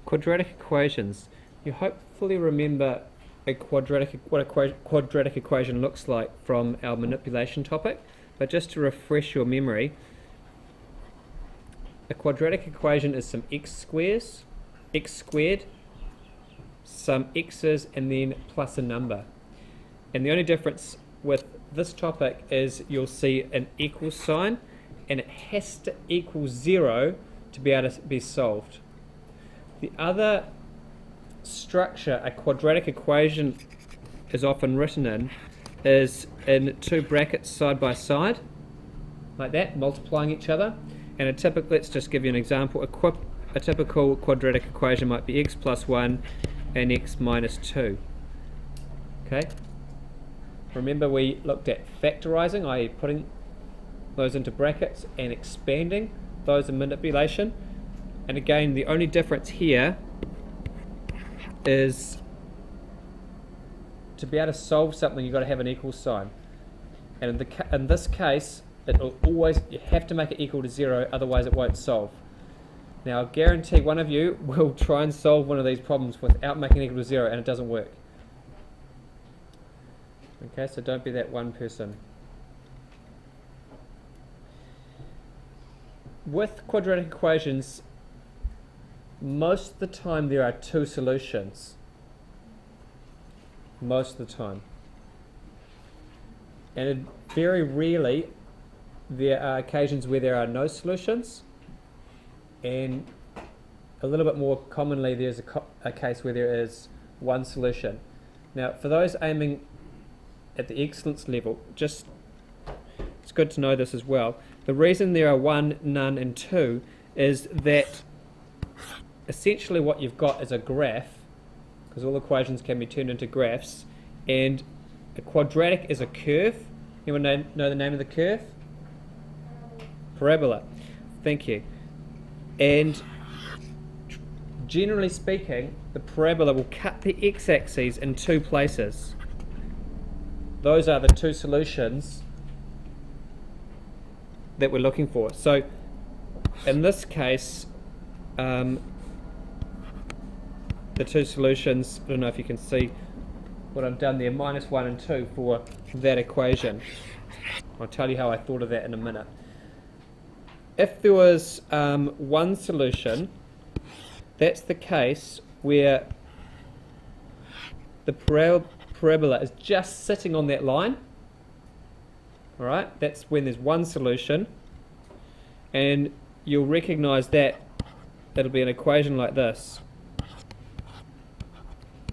Quadratic equations. You hopefully remember what a quadratic equation looks like from our manipulation topic, but just to refresh your memory, a quadratic equation is some x squared, some x's, and then plus a number. And the only difference with this topic is you'll see an equal sign, and it has to equal 0 to be able to be solved. The other structure a quadratic equation is often written in is in two brackets side by side, like that, multiplying each other. And let's just give you an example. A typical quadratic equation might be x plus 1 and x minus 2. Okay? Remember we looked at factorising, i.e. putting those into brackets and expanding those in manipulation. And again, the only difference here is to be able to solve something, you've got to have an equal sign. And in this case, you have to make it equal to 0, otherwise it won't solve. Now, I guarantee one of you will try and solve one of these problems without making it equal to 0, and it doesn't work. Okay, so don't be that one person. With quadratic equations, most of the time there are two solutions. Most of the time. And very rarely there are occasions where there are no solutions, and a little bit more commonly there's a case where there is one solution. Now, for those aiming at the excellence level, it's good to know this as well. The reason there are 1, none, and 2 is that essentially what you've got is a graph, because all equations can be turned into graphs, and a quadratic is a curve. Anyone know the name of the curve? Parabola. Thank you. And generally speaking, the parabola will cut the x-axis in two places. Those are the two solutions that we're looking for. So in this case, the two solutions, I don't know if you can see what I've done there, minus 1 and 2 for that equation. I'll tell you how I thought of that in a minute. If there was one solution, that's the case where the parabola is just sitting on that line. Alright, that's when there's one solution, and you'll recognize that it'll be an equation like this.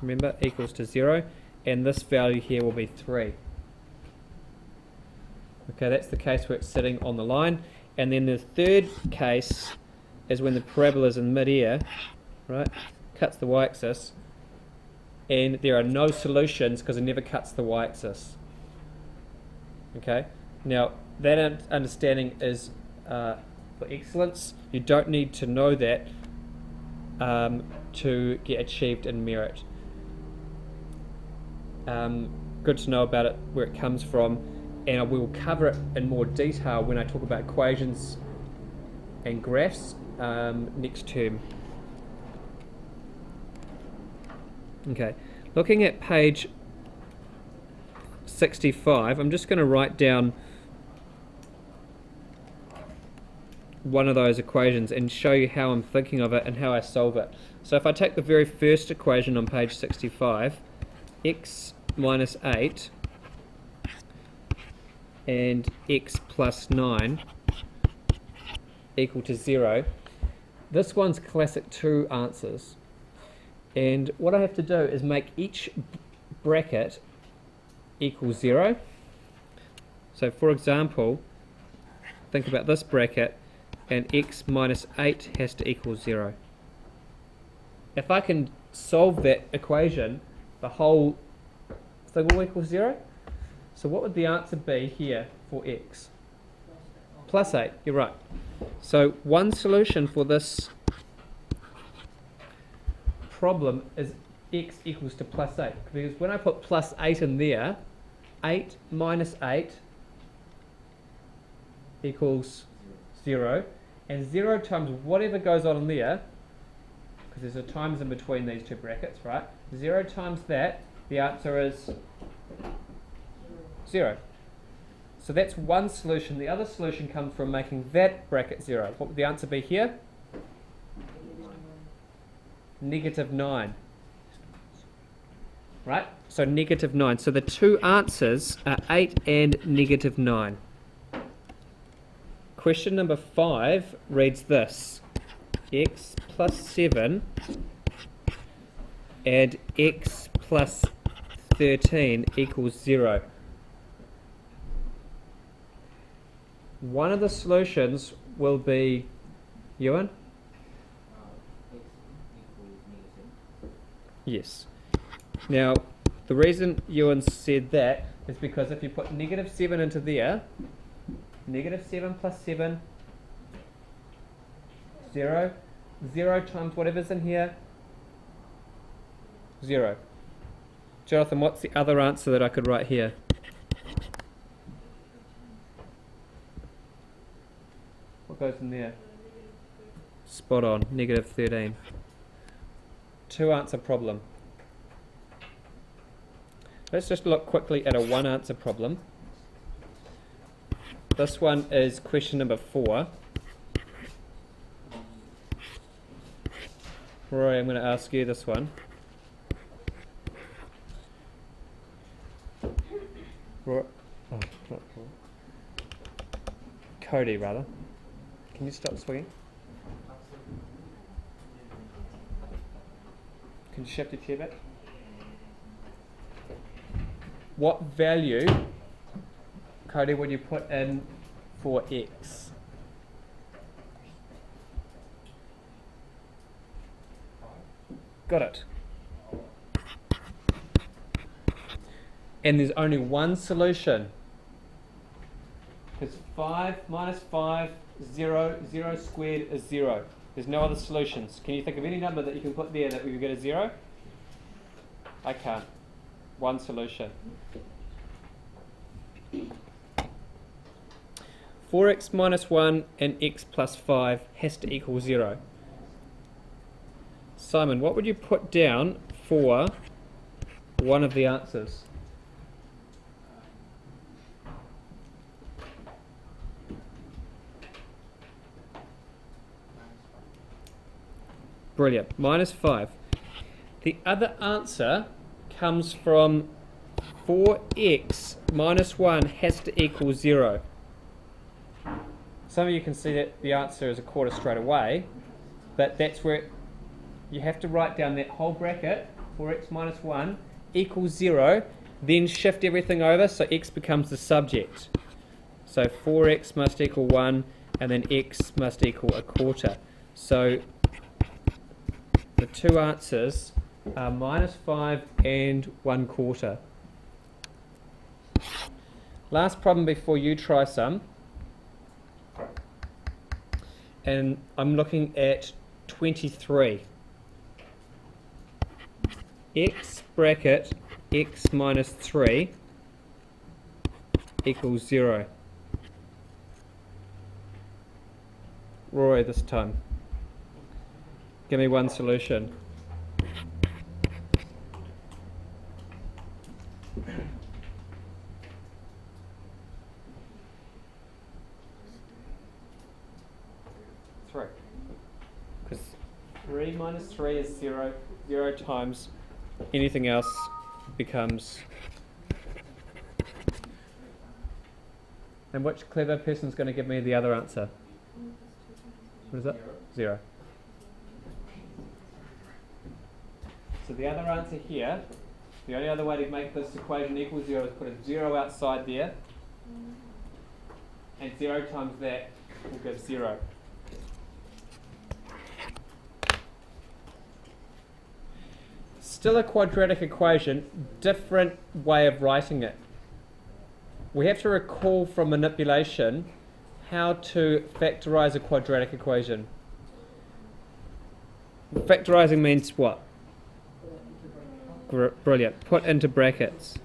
Remember, equals to 0, and this value here will be 3. Okay, that's the case where it's sitting on the line. And then the third case is when the parabola is in mid-air, right, cuts the y-axis, and there are no solutions because it never cuts the y-axis. Okay, now that understanding is for excellence. You don't need to know that to get achieved in merit. Good to know about it, where it comes from, and we will cover it in more detail when I talk about equations and graphs next term. Okay, looking at page 65, I'm just going to write down one of those equations and show you how I'm thinking of it and how I solve it. So if I take the very first equation on page 65, x minus 8 and x plus 9 equal to 0. This one's classic two answers. And what I have to do is make each bracket equal 0. So for example, think about this bracket, and x minus 8 has to equal 0. If I can solve that equation, the whole thing will equal 0. So what would the answer be here for x? Plus 8, you're right. So one solution for this problem is x equals to plus 8. Because when I put plus 8 in there, 8 minus 8 equals 0. And 0 times whatever goes on in there because there's a times in between these two brackets, right? 0 times that, the answer is 0. So that's one solution. The other solution comes from making that bracket 0. What would the answer be here? -9. Right? So -9. So the two answers are 8 and -9. Question number 5 reads this. X plus 7 and x plus 13 equals 0. One of the solutions will be, Ewan? Yes. Now, the reason Ewan said that is because if you put -7 into there, -7 plus 7, 0, 0 times whatever's in here, 0. Jonathan, what's the other answer that I could write here? What goes in there? Spot on, -13. Two answer problem. Let's just look quickly at a one answer problem. This one is question number 4. Roy, I'm going to ask you this one. Roy, oh, not Roy. Cody, rather. Can you stop swinging? Can you shift your chair back? What value, Cody, would you put in for x? Got it. And there's only one solution. Because 5 minus 5, 0, 0 squared is 0. There's no other solutions. Can you think of any number that you can put there that we could get a 0? I can't. One solution. 4x minus 1 and x plus 5 has to equal 0. Simon, what would you put down for one of the answers? Brilliant. Minus 5. The other answer comes from 4x minus 1 has to equal 0. Some of you can see that the answer is a quarter straight away, but that's where you have to write down that whole bracket, 4x minus 1 equals 0, then shift everything over so x becomes the subject. So 4x must equal 1, and then x must equal a quarter. So the two answers are minus 5 and 1/4. Last problem before you try some. And I'm looking at 23. X bracket x minus 3 equals 0. Roy, this time. Give me one solution. Because 3 minus 3 is 0. 0 times anything else becomes... And which clever person is going to give me the other answer? What is that? 0. So the other answer here, the only other way to make this equation equal 0 is put a 0 outside there. And 0 times that will give 0. Still a quadratic equation, different way of writing it. We have to recall from manipulation how to factorize a quadratic equation. Factorizing means what? Brilliant. Put into brackets.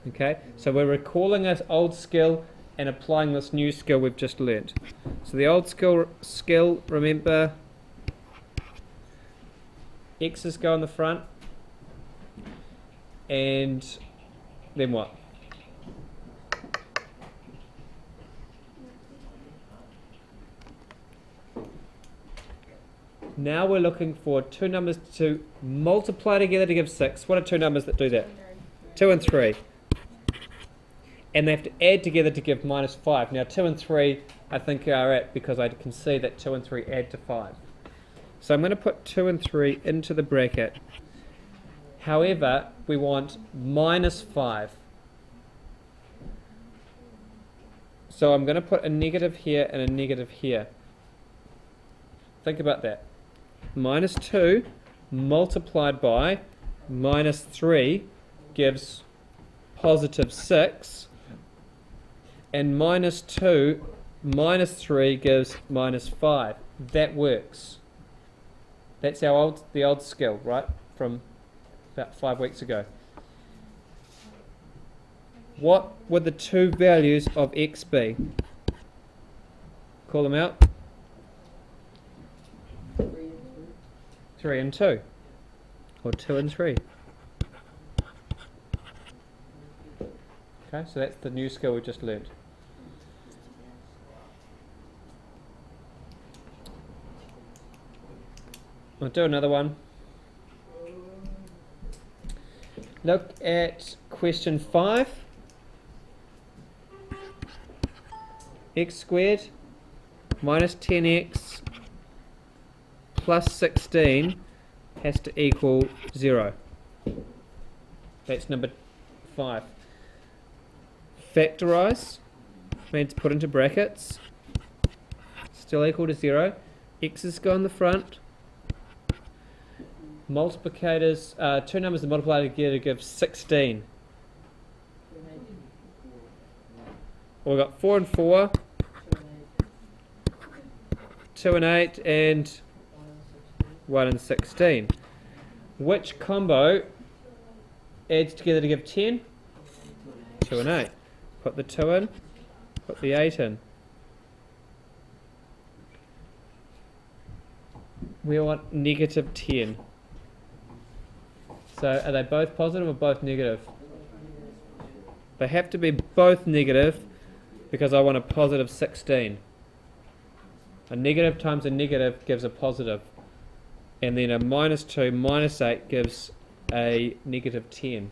Okay, so we're recalling an old skill. and applying this new skill we've just learnt. So the old skill, remember, x's go in the front, and then what? Now we're looking for two numbers to multiply together to give 6. What are two numbers that do that? 2 and 3. And they have to add together to give -5. Now 2 and 3 I think are at, because I can see that 2 and 3 add to 5. So I'm going to put 2 and 3 into the bracket. However, we want -5. So I'm going to put a negative here and a negative here. Think about that. -2 multiplied by -3 gives +6, and -2 minus 3 gives -5. That works. That's the old skill, right? From about 5 weeks ago. What would the two values of x be? Call them out. 3 and 2. Or 2 and 3. Okay, so that's the new skill we just learned. I'll do another one. Look at question 5. X squared minus 10x plus 16 has to equal 0. That's number 5. Factorise means put into brackets. Still equal to 0. X's go in the front. Multiplicators, two numbers that multiply together give 16. Well, we've got 4 and 4, 2 and 8, and 1 and 16. Which combo adds together to give 10? 2 and 8. Put the 2 in, put the 8 in. We want -10. So are they both positive or both negative? They have to be both negative, because I want a positive 16. A negative times a negative gives a positive. And then a -2 minus 8 gives a -10.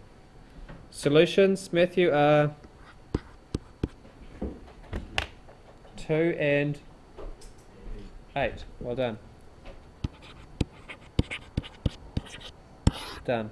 Solutions, Matthew, are 2 and 8. Well done. Done.